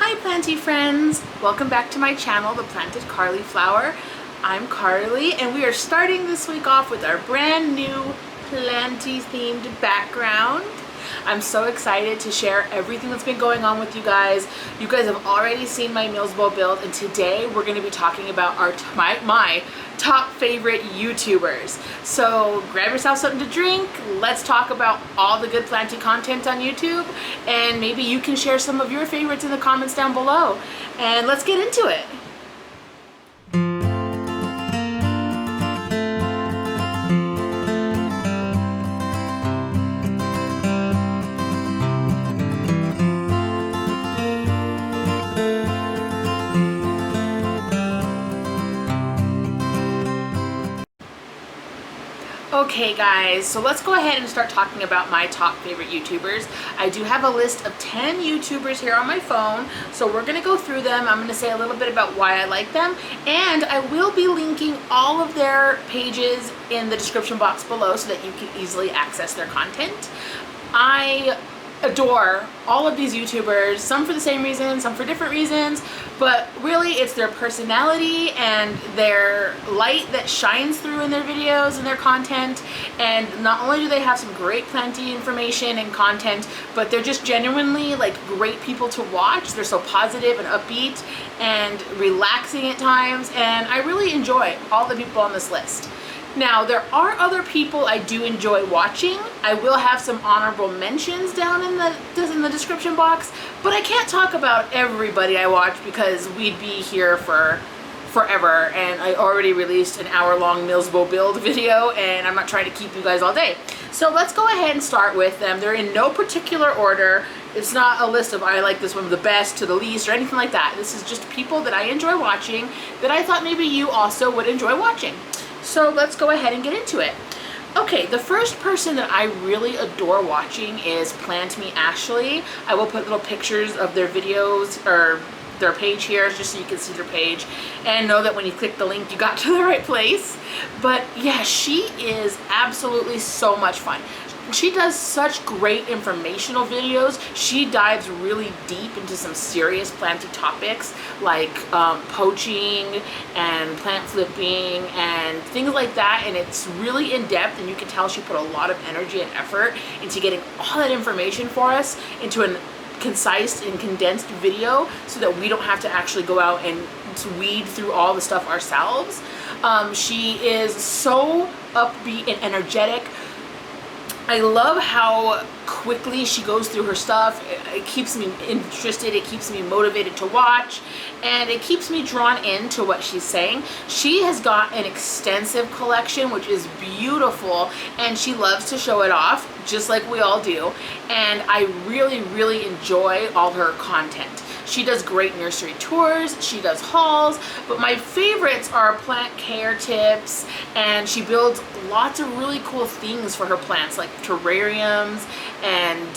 Hi Planty friends! Welcome back to my channel, The Planted Carly Flower. I'm Carly and we are starting this week off with our brand new Planty themed background. I'm so excited to share everything that's been going on with you guys. You guys have already seen my Meals Bowl build, and today we're going to be talking about my top favorite YouTubers. So grab yourself something to drink, let's talk about all the good Planty content on YouTube, and maybe you can share some of your favorites in the comments down below. And let's get into it. Okay guys, so let's go ahead and start talking about my top favorite YouTubers. I do have a list of 10 YouTubers here on my phone, so we're gonna go through them. I'm gonna say a little bit about why I like them, and I will be linking all of their pages in the description box below so that you can easily access their content. I adore all of these YouTubers, some for the same reasons, some for different reasons, but really it's their personality and their light that shines through in their videos and their content. And not only do they have some great Planty information and content, but they're just genuinely like great people to watch. They're so positive and upbeat and relaxing at times, and I really enjoy all the people on this list. Now, there are other people I do enjoy watching. I will have some honorable mentions down in the description box, but I can't talk about everybody I watch because we'd be here for forever, and I already released an hour-long Meals Bowl build video, and I'm not trying to keep you guys all day. So let's go ahead and start with them. They're in no particular order. It's not a list of I like this one the best to the least or anything like that. This is just people that I enjoy watching that I thought maybe you also would enjoy watching. So let's go ahead and get into it. Okay, the first person that I really adore watching is Planty Ashley. I will put little pictures of their videos or their page here just so you can see their page and know that when you click the link you got to the right place. But yeah, she is absolutely so much fun. She does such great informational videos. She dives really deep into some serious Planty topics like poaching and plant flipping and things like that, and it's really in depth, and you can tell she put a lot of energy and effort into getting all that information for us into a concise and condensed video so that we don't have to actually go out and weed through all the stuff ourselves. She is so upbeat and energetic. I love how quickly she goes through her stuff. It keeps me interested, it keeps me motivated to watch, and it keeps me drawn into what she's saying. She has got an extensive collection, which is beautiful, and she loves to show it off, just like we all do, and I really, really enjoy all her content. She does great nursery tours, she does hauls, but my favorites are plant care tips, and she builds lots of really cool things for her plants like terrariums and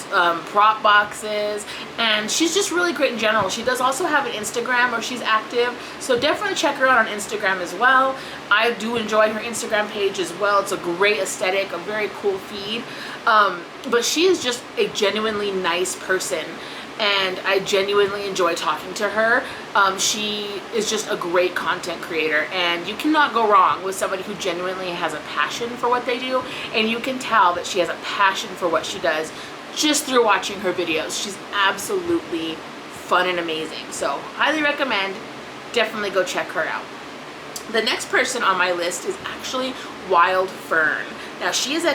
prop boxes, and she's just really great in general. She does also have an Instagram where she's active, so definitely check her out on Instagram as well. I do enjoy her Instagram page as well. It's a great aesthetic, a very cool feed, but she is just a genuinely nice person, and I genuinely enjoy talking to her. She is just a great content creator, and you cannot go wrong with somebody who genuinely has a passion for what they do, and you can tell that she has a passion for what she does just through watching her videos. She's absolutely fun and amazing, so highly recommend. Definitely go check her out. The next person on my list is actually Wild Fern. Now, she is a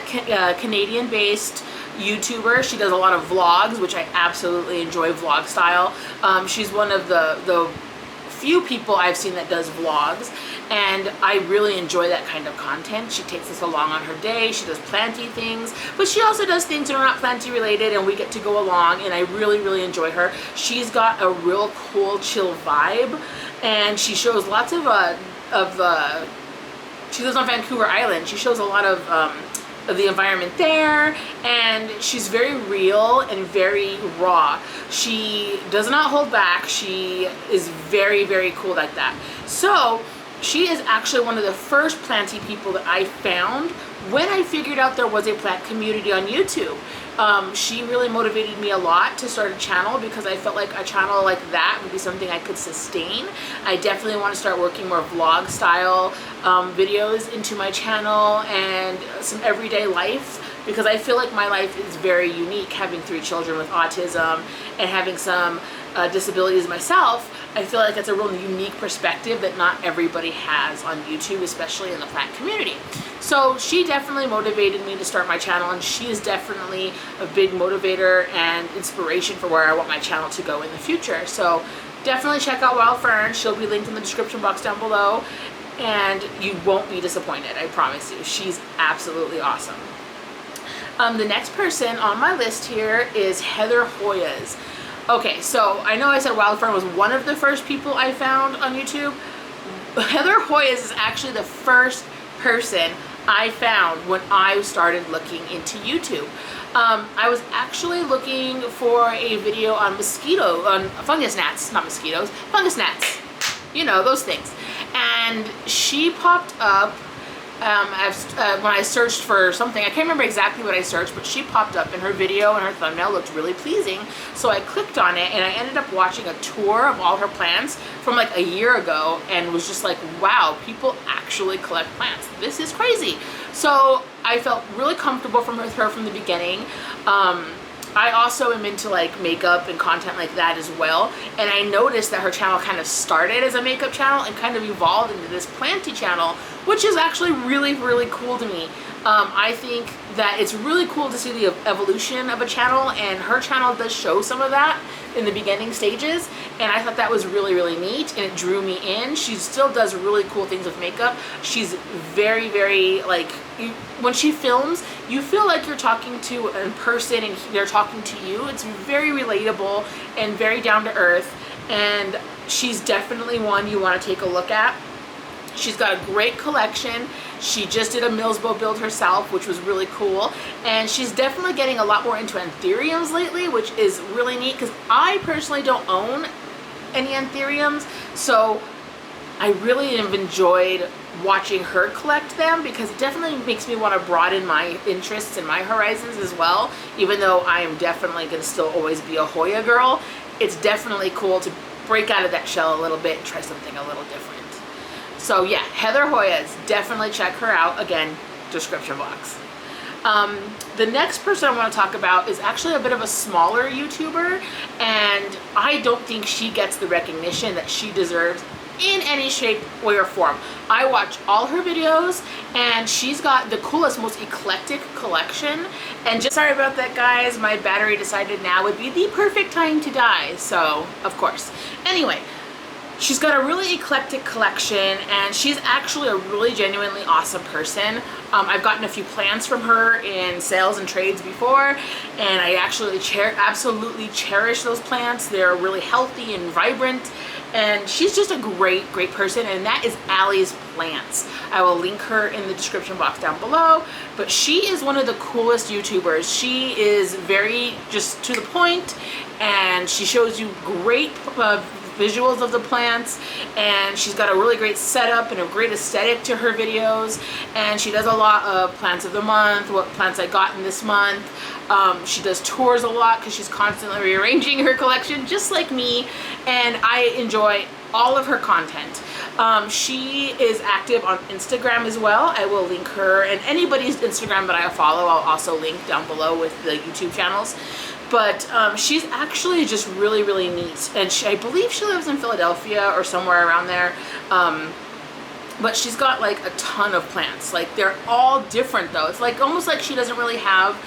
Canadian-based YouTuber. She does a lot of vlogs, which I absolutely enjoy vlog style. She's one of the few people I've seen that does vlogs, and I really enjoy that kind of content. She takes us along on her day. She does Planty things, but she also does things that are not Planty related, and we get to go along, and I really, really enjoy her. She's got a real cool, chill vibe, and she shows lots of she lives on Vancouver Island. She shows a lot of the environment there, and she's very real and very raw. She does not hold back. She is very, very cool like that. So She is actually one of the first planty people that I found when I figured out there was a plant community on YouTube. She really motivated me a lot to start a channel because I felt like a channel like that would be something I could sustain. I definitely want to start working more vlog style videos into my channel and some everyday life, because I feel like my life is very unique, having 3 children with autism and having some disabilities myself. I feel like it's a real unique perspective that not everybody has on YouTube, especially in the plant community. So she definitely motivated me to start my channel, and she is definitely a big motivator and inspiration for where I want my channel to go in the future. So definitely check out Wild Fern. She'll be linked in the description box down below, and you won't be disappointed, I promise you. She's absolutely awesome. The next person on my list here is Heather Hoyas. Okay, so I know I said Wild Fern was one of the first people I found on YouTube. Heather Hoyas is actually the first person I found when I started looking into YouTube. I was actually looking for a video on fungus gnats, not mosquitoes, fungus gnats. You know, those things. And she popped up when I searched for something. I can't remember exactly what I searched, but she popped up and her video and her thumbnail looked really pleasing. So I clicked on it and I ended up watching a tour of all her plants from like a year ago and was just like, wow, people actually collect plants. This is crazy. So I felt really comfortable with her from the beginning. I also am into like makeup and content like that as well, and I noticed that her channel kind of started as a makeup channel and kind of evolved into this planty channel, which is actually really, really cool to me. I think that it's really cool to see the evolution of a channel, and her channel does show some of that in the beginning stages, and I thought that was really, really neat, and it drew me in. She still does really cool things with makeup. She's very, very, like, when she films, you feel like you're talking to a person and they're talking to you. It's very relatable and very down to earth, and she's definitely one you want to take a look at. She's got a great collection. She just did a Millsbo build herself, which was really cool. And she's definitely getting a lot more into anthuriums lately, which is really neat because I personally don't own any anthuriums. So I really have enjoyed watching her collect them because it definitely makes me want to broaden my interests and my horizons as well. Even though I am definitely going to still always be a Hoya girl, it's definitely cool to break out of that shell a little bit and try something a little different. So yeah, Heather Hoyas, definitely check her out. Again, description box. The next person I want to talk about is actually a bit of a smaller YouTuber, and I don't think she gets the recognition that she deserves in any shape, way, or form. I watch all her videos, and she's got the coolest, most eclectic collection. And just sorry about that, guys. My battery decided now would be the perfect time to die, so of course. Anyway, she's got a really eclectic collection, and she's actually a really genuinely awesome person. I've gotten a few plants from her in sales and trades before, and I actually absolutely cherish those plants. They're really healthy and vibrant, and she's just a great, great person, and that is Allie's Plants. I will link her in the description box down below, but she is one of the coolest YouTubers. She is very just to the point, and she shows you great visuals of the plants, and she's got a really great setup and a great aesthetic to her videos, and she does a lot of plants of the month, what plants I got in this month. She does tours a lot because she's constantly rearranging her collection just like me, and I enjoy all of her content. She is active on Instagram as well. I will link her and anybody's Instagram that I follow. I'll also link down below with the YouTube channels. But she's actually just really, really neat. And I believe she lives in Philadelphia or somewhere around there. But she's got like a ton of plants. Like they're all different though. It's like almost like she doesn't really have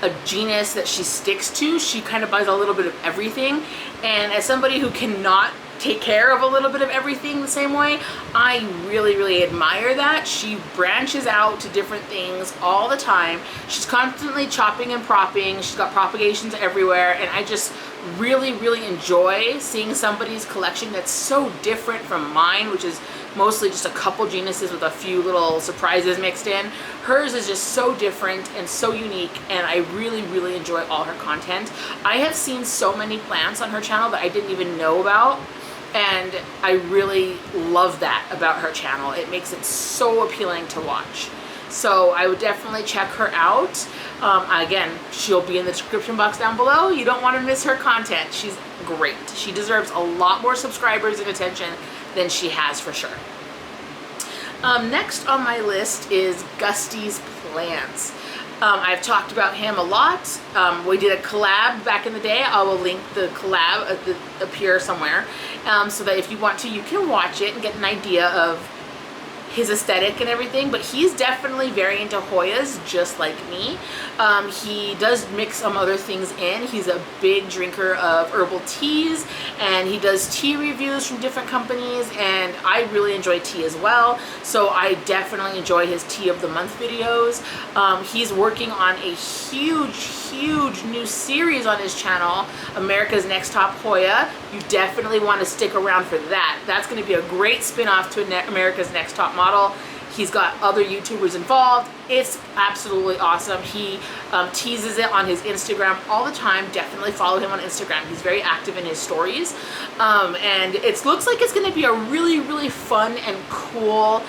a genus that she sticks to. She kind of buys a little bit of everything. And as somebody who cannot take care of a little bit of everything the same way, I really, really admire that. She branches out to different things all the time. She's constantly chopping and propping. She's got propagations everywhere, and I just really, really enjoy seeing somebody's collection that's so different from mine, which is mostly just a couple genuses with a few little surprises mixed in. Hers is just so different and so unique, and I really, really enjoy all her content. I have seen so many plants on her channel that I didn't even know about, And I really love that about her channel. It makes it so appealing to watch. So I would definitely check her out. Again, she'll be in the description box down below. You don't want to miss her content. She's great. She deserves a lot more subscribers and attention than she has for sure. Next on my list is Gusty's Plants. I've talked about him a lot. We did a collab back in the day. I will link the collab up here somewhere, so that if you want to, you can watch it and get an idea of his aesthetic and everything. But he's definitely very into Hoyas, just like me. He does mix some other things in. He's a big drinker of herbal teas, and he does tea reviews from different companies, and I really enjoy tea as well, so I definitely enjoy his tea of the month videos. He's working on a huge new series on his channel, America's Next Top Hoya. You definitely want to stick around for that. That's going to be a great spin-off to America's Next Top Model. He's got other YouTubers involved. It's absolutely awesome. He teases it on his Instagram all the time. Definitely follow him on Instagram. He's very active in his stories. And it looks like it's going to be a really fun and cool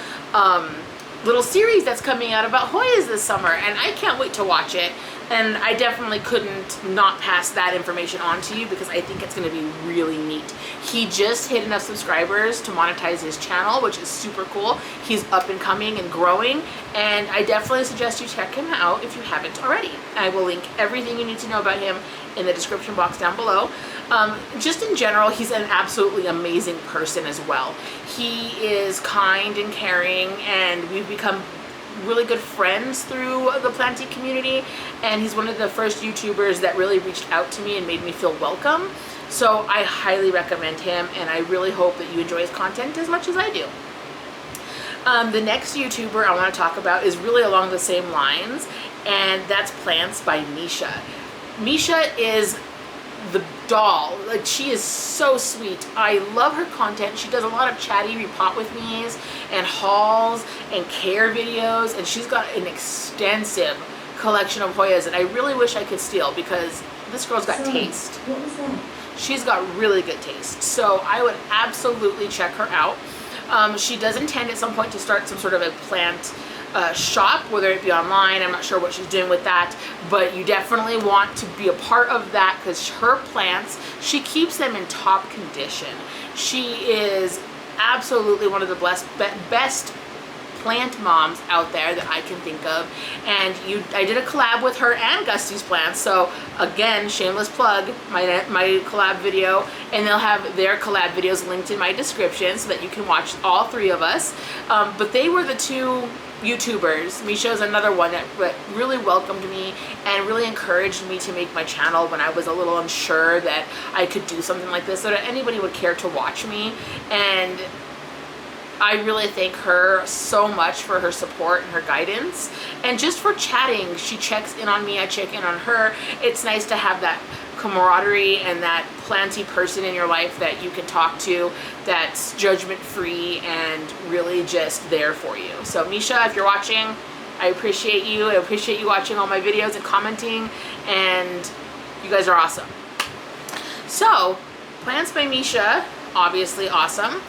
little series that's coming out about Hoyas this summer, and I can't wait to watch it. And I definitely couldn't not pass that information on to you, because I think it's going to be really neat. He just hit enough subscribers to monetize his channel, which is super cool. He's up and coming and growing, and I definitely suggest you check him out if you haven't already. I will link everything you need to know about him in the description box down below. Just in general, he's an absolutely amazing person as well. He is kind and caring, and we've become really good friends through the Planty community, and he's one of the first YouTubers that really reached out to me and made me feel welcome. So I highly recommend him, and I really hope that you enjoy his content as much as I do. The next YouTuber I want to talk about is really along the same lines, and that's Plants by Misha. Misha is the doll. Like, she is so sweet. I love her content. She does a lot of chatty repot with me's and hauls and care videos, and she's got an extensive collection of Hoyas, and I really wish I could steal, because this girl's got taste. What was that? She's got really good taste, so I would absolutely check her out. She does intend at some point to start some sort of a plant shop, whether it be online. I'm not sure what she's doing with that, but you definitely want to be a part of that, because her plants, she keeps them in top condition. She is absolutely one of the best plant moms out there that I can think of, and I did a collab with her and Gusty's Plants, so again, shameless plug, my collab video, and they'll have their collab videos linked in my description so that you can watch all three of us. But they were the two YouTubers. Misha is another one that really welcomed me and really encouraged me to make my channel when I was a little unsure that I could do something like this, so that anybody would care to watch me. And I really thank her so much for her support and her guidance, and just for chatting. She checks in on me, I check in on her. It's nice to have that camaraderie and that planty person in your life that you can talk to, that's judgment-free and really just there for you. So Misha, if you're watching, I appreciate you. I appreciate you watching all my videos and commenting, and you guys are awesome. So, Plants by Misha, obviously awesome.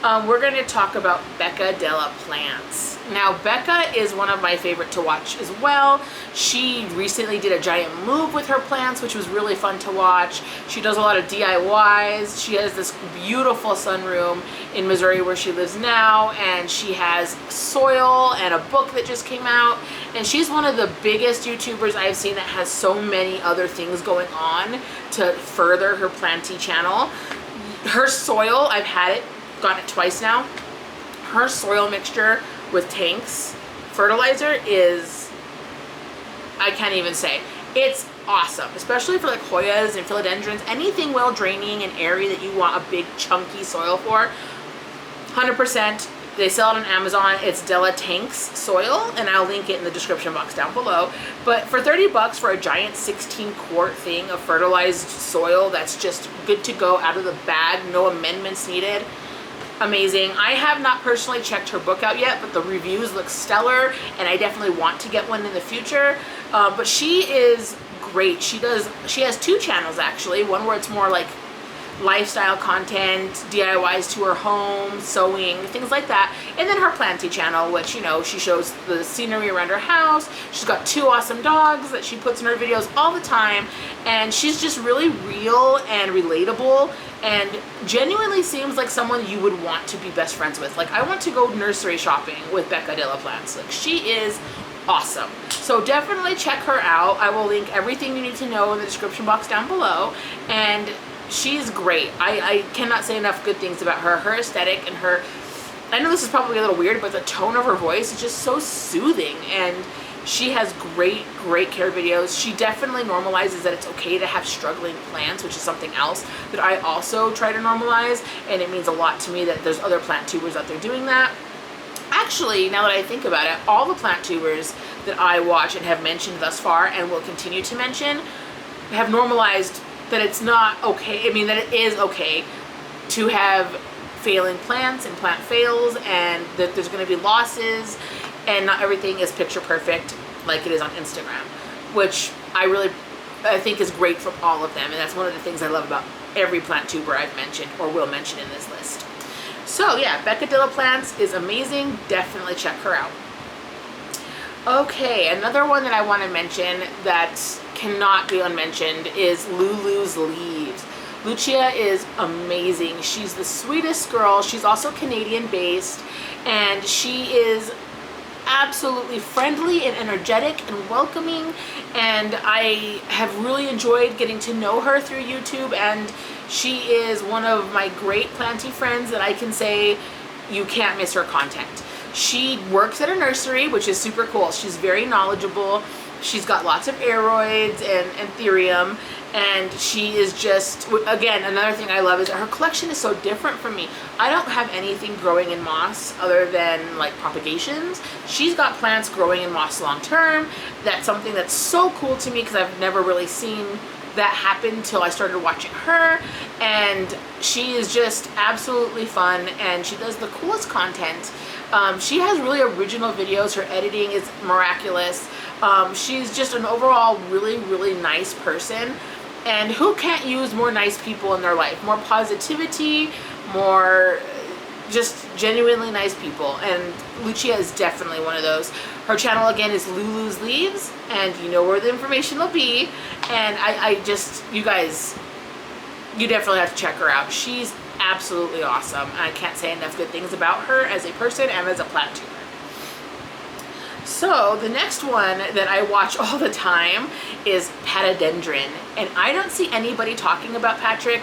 We're going to talk about Becca Della Plants. Now, Becca is one of my favorite to watch as well. She recently did a giant move with her plants, which was really fun to watch. She does a lot of DIYs. She has this beautiful sunroom in Missouri where she lives now, and she has soil and a book that just came out, and she's one of the biggest YouTubers I've seen that has so many other things going on to further her planty channel. Her soil, I've had it, gotten it twice now. Her soil mixture with tanks fertilizer is, I can't even say. It's awesome, especially for like Hoyas and philodendrons, anything well draining and airy that you want a big chunky soil for. 100%. They sell it on Amazon. It's Della Tanks soil, and I'll link it in the description box down below. But for 30 bucks for a giant 16-quart thing of fertilized soil that's just good to go out of the bag, no amendments needed. Amazing. I have not personally checked her book out yet, but the reviews look stellar, and I definitely want to get one in the future. But she is great. She has two channels actually. One where it's more like lifestyle content, DIYs to her home, sewing, things like that. And then her Planty channel, which, you know, she shows the scenery around her house. She's got 2 awesome dogs that she puts in her videos all the time. And she's just really real and relatable and genuinely seems like someone you would want to be best friends with. Like, I want to go nursery shopping with Becca de la Plants. Like, she is awesome. So definitely check her out. I will link everything you need to know in the description box down below. And she's great. I cannot say enough good things about her. Her aesthetic and her, I know this is probably a little weird, but the tone of her voice is just so soothing. And she has great care videos. She definitely normalizes that it's okay to have struggling plants, which is something else that I also try to normalize. And it means a lot to me that there's other plant tubers out there doing that. Actually, now that I think about it, all the plant tubers that I watch and have mentioned thus far and will continue to mention have normalized that it's not okay. I mean, that it is okay to have failing plants and plant fails, and that there's going to be losses, and not everything is picture perfect like it is on Instagram, which I think is great from all of them. And that's one of the things I love about every plant tuber I've mentioned or will mention in this list. So yeah, Becca de la Plants is amazing. Definitely check her out. Okay, another one that I want to mention that cannot be unmentioned is Lulu's Leaves. Lucia is amazing. She's the sweetest girl. She's also Canadian based, and she is absolutely friendly and energetic and welcoming, and I have really enjoyed getting to know her through YouTube, and she is one of my great planty friends that I can say you can't miss her content. She works at a nursery, which is super cool. She's very knowledgeable. She's got lots of aeroids and anthurium, and she is just, again, another thing I love is that her collection is so different from me. I don't have anything growing in moss other than like propagations. She's got plants growing in moss long term. That's something that's so cool to me because I've never really seen that happen till I started watching her, and she is just absolutely fun, and she does the coolest content. She has really original videos. Her editing is miraculous. She's just an overall really nice person, and who can't use more nice people in their life? More positivity, more just genuinely nice people, and Lucia is definitely one of those. Her channel again is Lulu's Leaves, and you know where the information will be, and I just, you guys, you definitely have to check her out. She's absolutely awesome. I can't say enough good things about her as a person and as a plant tuber. So the next one that I watch all the time is Patadendron, and I don't see anybody talking about Patrick.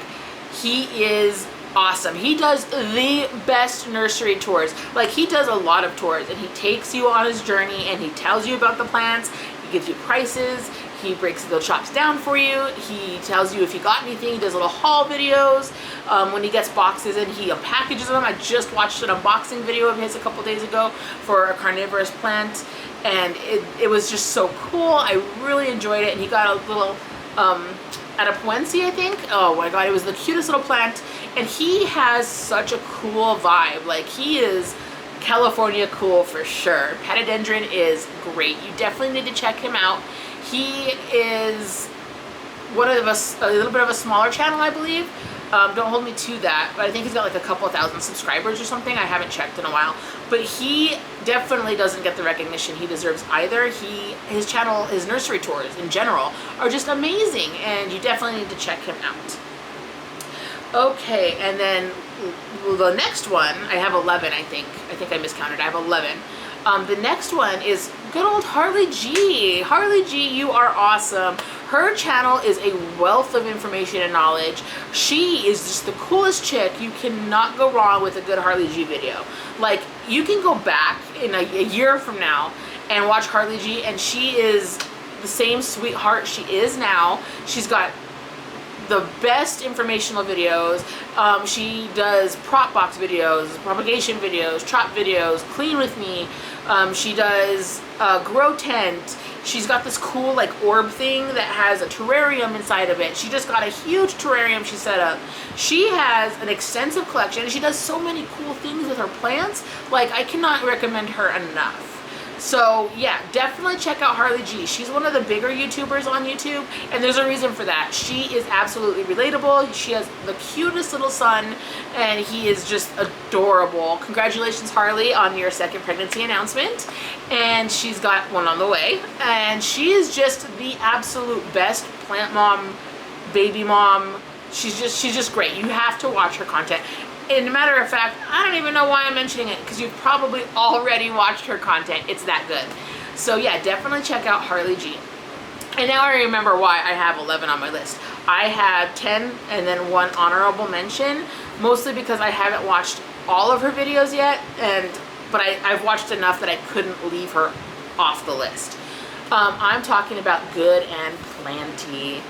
He is awesome. He does the best nursery tours. Like, he does a lot of tours, and he takes you on his journey, and he tells you about the plants. He gives you prices. He breaks the shops down for you. He tells you if you got anything. He does little haul videos. When he gets boxes in, he unpackages them. I just watched an unboxing video of his a couple days ago for a carnivorous plant, and it was just so cool. I really enjoyed it, and he got a little Atapuense, I think. Oh my god, it was the cutest little plant, and he has such a cool vibe. Like, he is California cool for sure. Patadendron is great. You definitely need to check him out. He is one of us, a little bit of a smaller channel, I believe. Don't hold me to that, but I think he's got like a couple thousand subscribers or something. I haven't checked in a while, but he definitely doesn't get the recognition he deserves either. His channel, his nursery tours in general are just amazing, and you definitely need to check him out. Okay, and then the next one, I have 11, I think I miscounted. I have 11. The next one is good old Harley G. Harley G, you are awesome. Her channel is a wealth of information and knowledge. She is just the coolest chick. You cannot go wrong with a good Harley G video. Like, you can go back in a year from now and watch Harley G, and she is the same sweetheart she is now. She's got the best informational videos. She does prop box videos, propagation videos, chop videos, clean with me. She does grow tent. She's got this cool like orb thing that has a terrarium inside of it. She just got a huge terrarium she set up. She has an extensive collection, and she does so many cool things with her plants. Like, I cannot recommend her enough. So yeah, definitely check out Harley G. She's one of the bigger YouTubers on YouTube, and there's a reason for that. She is absolutely relatable. She has the cutest little son, and he is just adorable. Congratulations, Harley, on your second pregnancy announcement. And she's got one on the way. And she is just the absolute best plant mom, baby mom. She's just great. You have to watch her content. And a matter of fact, I don't even know why I'm mentioning it, because you've probably already watched her content. It's that good. So yeah, definitely check out Harley G. And now I remember why I have 11 on my list. I have 10 and then 1 honorable mention, mostly because I haven't watched all of her videos yet, but I've watched enough that I couldn't leave her off the list. I'm talking about Good and Planty.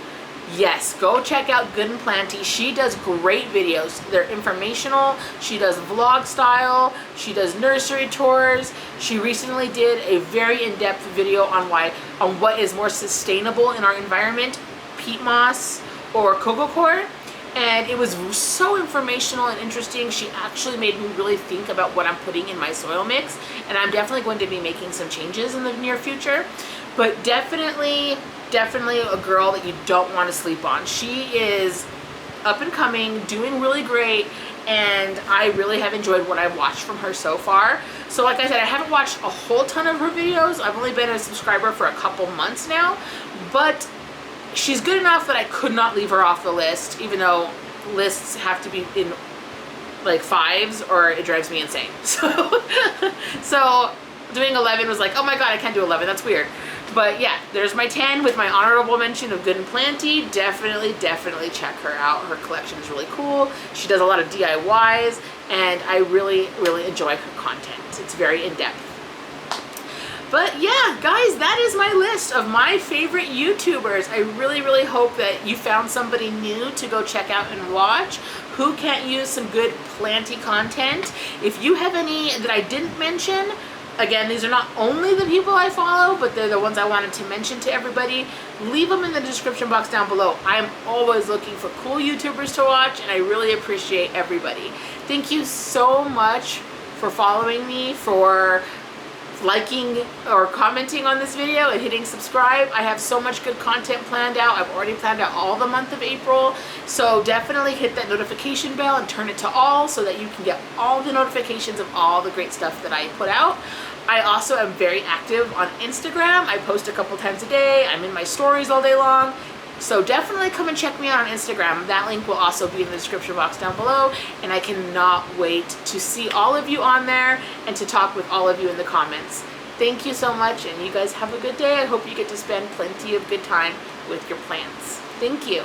Yes, go check out Good and Planty. She does great videos. They're informational. She does vlog style. She does nursery tours. She recently did a very in-depth video on what is more sustainable in our environment, peat moss or coco coir. And it was so informational and interesting. She actually made me really think about what I'm putting in my soil mix. And I'm definitely going to be making some changes in the near future. But definitely a girl that you don't want to sleep on. She is up and coming, doing really great, and I really have enjoyed what I've watched from her so far. So like I said, I haven't watched a whole ton of her videos. I've only been a subscriber for a couple months now, but she's good enough that I could not leave her off the list, even though lists have to be in like 5s or it drives me insane. So doing 11 was like, oh my god, I can't do 11, that's weird. But yeah, there's my 10 with my honorable mention of Good and Planty. Definitely check her out. Her collection is really cool. She does a lot of DIYs, and I really enjoy her content. It's very in-depth. But yeah, guys, that is my list of my favorite YouTubers. I really hope that you found somebody new to go check out and watch who can't use some good Planty content. If you have any that I didn't mention, again, these are not only the people I follow, but they're the ones I wanted to mention to everybody. Leave them in the description box down below. I'm always looking for cool YouTubers to watch, and I really appreciate everybody. Thank you so much for following me, for liking or commenting on this video and hitting subscribe. I have so much good content planned out. I've already planned out all the month of April, so definitely hit that notification bell and turn it to all so that you can get all the notifications of all the great stuff that I put out. I also am very active on Instagram. I post a couple times a day. I'm in my stories all day long. So definitely come and check me out on Instagram. That link will also be in the description box down below, and I cannot wait to see all of you on there and to talk with all of you in the comments. Thank you so much, and you guys have a good day. I hope you get to spend plenty of good time with your plants. Thank you.